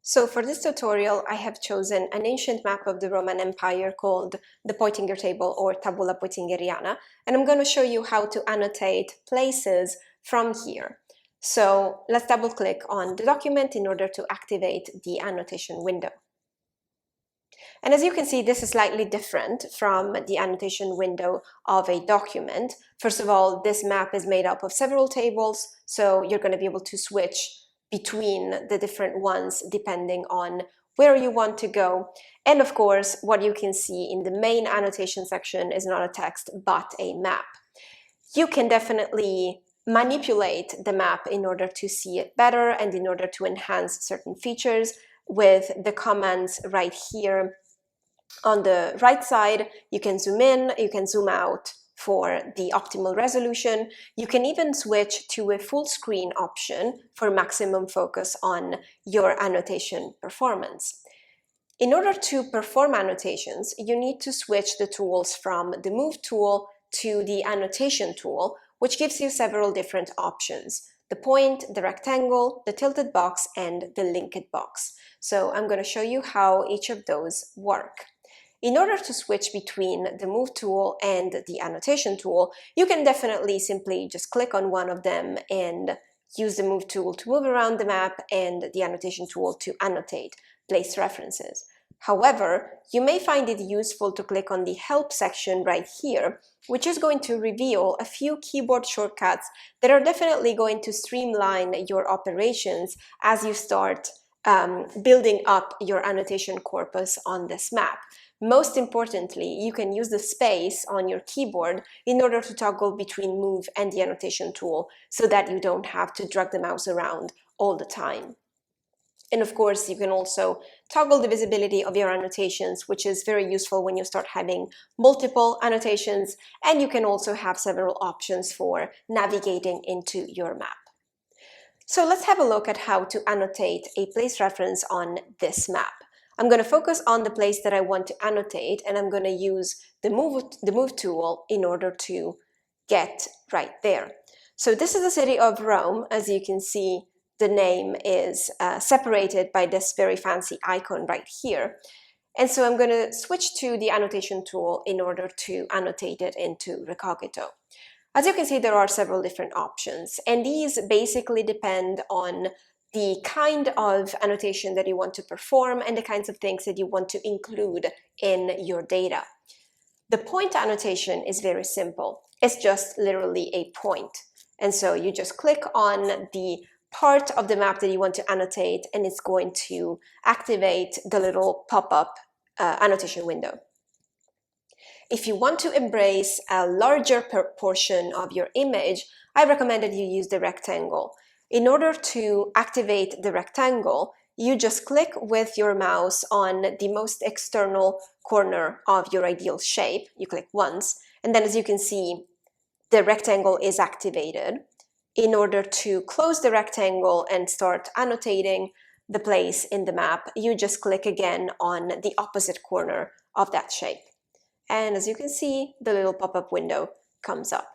So for this tutorial, I have chosen an ancient map of the Roman Empire called the Poitinger table or Tabula Poitingeriana, and I'm going to show you how to annotate places from here. So let's double click on the document in order to activate the annotation window. And as you can see, this is slightly different from the annotation window of a document. First of all, this map is made up of several tables, so you're going to be able to switch between the different ones depending on where you want to go. And of course, what you can see in the main annotation section is not a text, but a map. You can definitely manipulate the map in order to see it better and in order to enhance certain features with the commands right here. On the right side, you can zoom in, you can zoom out for the optimal resolution. You can even switch to a full screen option for maximum focus on your annotation performance. In order to perform annotations, you need to switch the tools from the Move tool to the Annotation tool, which gives you several different options: the point, the rectangle, the tilted box, and the linked box. So I'm going to show you how each of those work. In order to switch between the Move tool and the Annotation tool, you can definitely simply just click on one of them and use the Move tool to move around the map and the Annotation tool to annotate, place references. However, you may find it useful to click on the Help section right here, which is going to reveal a few keyboard shortcuts that are definitely going to streamline your operations as you start building up your annotation corpus on this map. Most importantly, you can use the space on your keyboard in order to toggle between Move and the Annotation tool so that you don't have to drag the mouse around all the time. And of course, you can also toggle the visibility of your annotations, which is very useful when you start having multiple annotations, and you can also have several options for navigating into your map. So let's have a look at how to annotate a place reference on this map. I'm going to focus on the place that I want to annotate, and I'm going to use the move tool in order to get right there. So this is the city of Rome. As you can see, the name is separated by this very fancy icon right here. And so I'm going to switch to the Annotation tool in order to annotate it into Recogito. As you can see, there are several different options, and these basically depend on the kind of annotation that you want to perform and the kinds of things that you want to include in your data. The point annotation is very simple. It's just literally a point. And so you just click on the part of the map that you want to annotate, and it's going to activate the little pop-up annotation window. If you want to embrace a larger portion of your image, I recommend that you use the rectangle. In order to activate the rectangle, you just click with your mouse on the most external corner of your ideal shape. You click once, and then as you can see, the rectangle is activated. In order to close the rectangle and start annotating the place in the map, you just click again on the opposite corner of that shape. And as you can see, the little pop-up window comes up.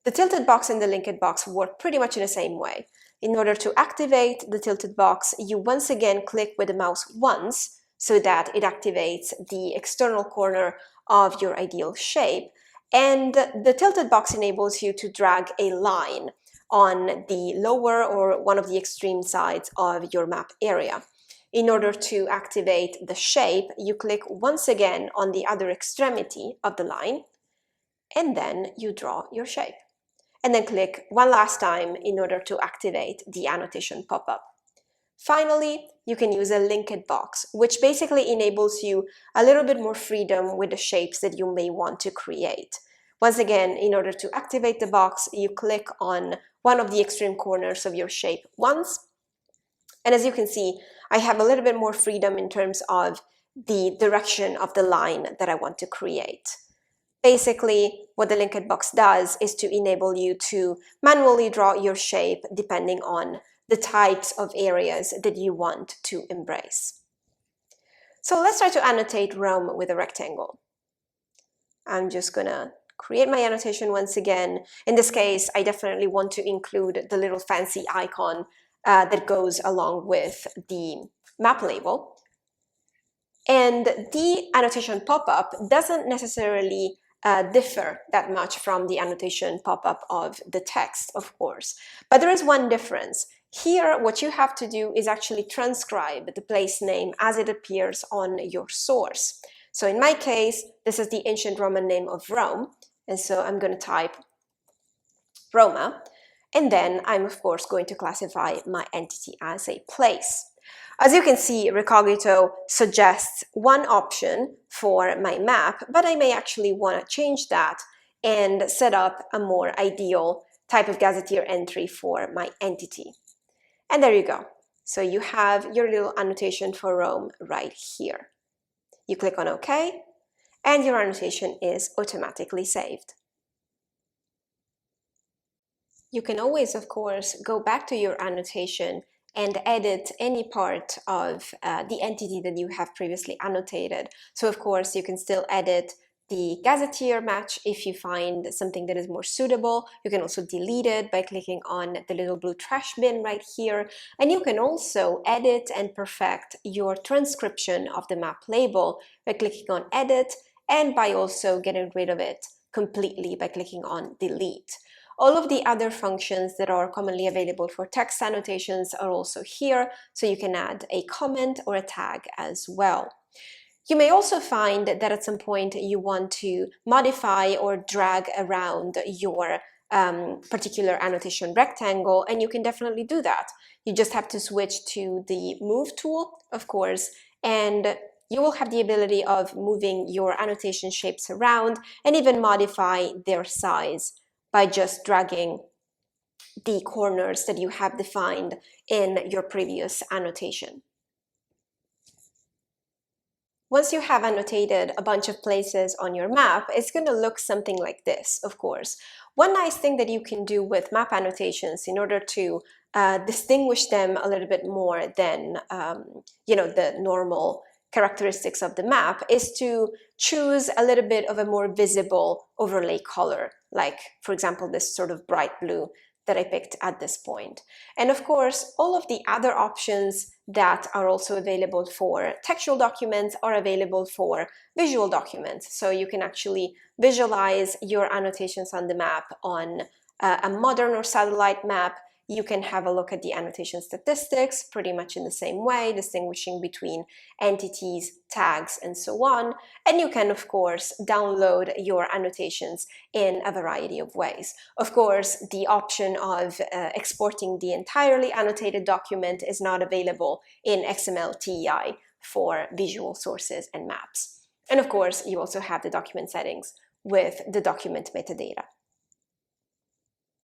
The tilted box and the linked box work pretty much in the same way. In order to activate the tilted box, you once again click with the mouse once so that it activates the external corner of your ideal shape. And the tilted box enables you to drag a line on the lower or one of the extreme sides of your map area. In order to activate the shape, you click once again on the other extremity of the line, and then you draw your shape. And then click one last time in order to activate the annotation pop-up. Finally, you can use a linked box, which basically enables you a little bit more freedom with the shapes that you may want to create. Once again, in order to activate the box, you click on one of the extreme corners of your shape once. And as you can see, I have a little bit more freedom in terms of the direction of the line that I want to create. Basically, what the linked box does is to enable you to manually draw your shape depending on the types of areas that you want to embrace. So let's try to annotate Rome with a rectangle. I'm just gonna create my annotation once again. In this case, I definitely want to include the little fancy icon that goes along with the map label. And the annotation pop-up doesn't necessarily differ that much from the annotation pop-up of the text, of course. But there is one difference. Here, what you have to do is actually transcribe the place name as it appears on your source. So in my case, this is the ancient Roman name of Rome. And so I'm going to type Roma. And then I'm, of course, going to classify my entity as a place. As you can see, Recogito suggests one option for my map, but I may actually want to change that and set up a more ideal type of gazetteer entry for my entity. And there you go. So you have your little annotation for Rome right here. You click on OK, and your annotation is automatically saved. You can always, of course, go back to your annotation and edit any part of the entity that you have previously annotated. So of course, you can still edit the gazetteer match if you find something that is more suitable. You can also delete it by clicking on the little blue trash bin right here. And you can also edit and perfect your transcription of the map label by clicking on edit, and by also getting rid of it completely by clicking on delete. All of the other functions that are commonly available for text annotations are also here, so you can add a comment or a tag as well. You may also find that at some point you want to modify or drag around your particular annotation rectangle, and you can definitely do that. You just have to switch to the Move tool, of course, and you will have the ability of moving your annotation shapes around and even modify their size by just dragging the corners that you have defined in your previous annotation. Once you have annotated a bunch of places on your map, it's going to look something like this, of course. One nice thing that you can do with map annotations in order to distinguish them a little bit more than the normal characteristics of the map is to choose a little bit of a more visible overlay color, like, for example, this sort of bright blue that I picked at this point. And of course, all of the other options that are also available for textual documents are available for visual documents. So you can actually visualize your annotations on the map on a modern or satellite map. You can have a look at the annotation statistics pretty much in the same way, distinguishing between entities, tags, and so on. And you can, of course, download your annotations in a variety of ways. Of course, the option of exporting the entirely annotated document is not available in XML TEI for visual sources and maps. And of course, you also have the document settings with the document metadata.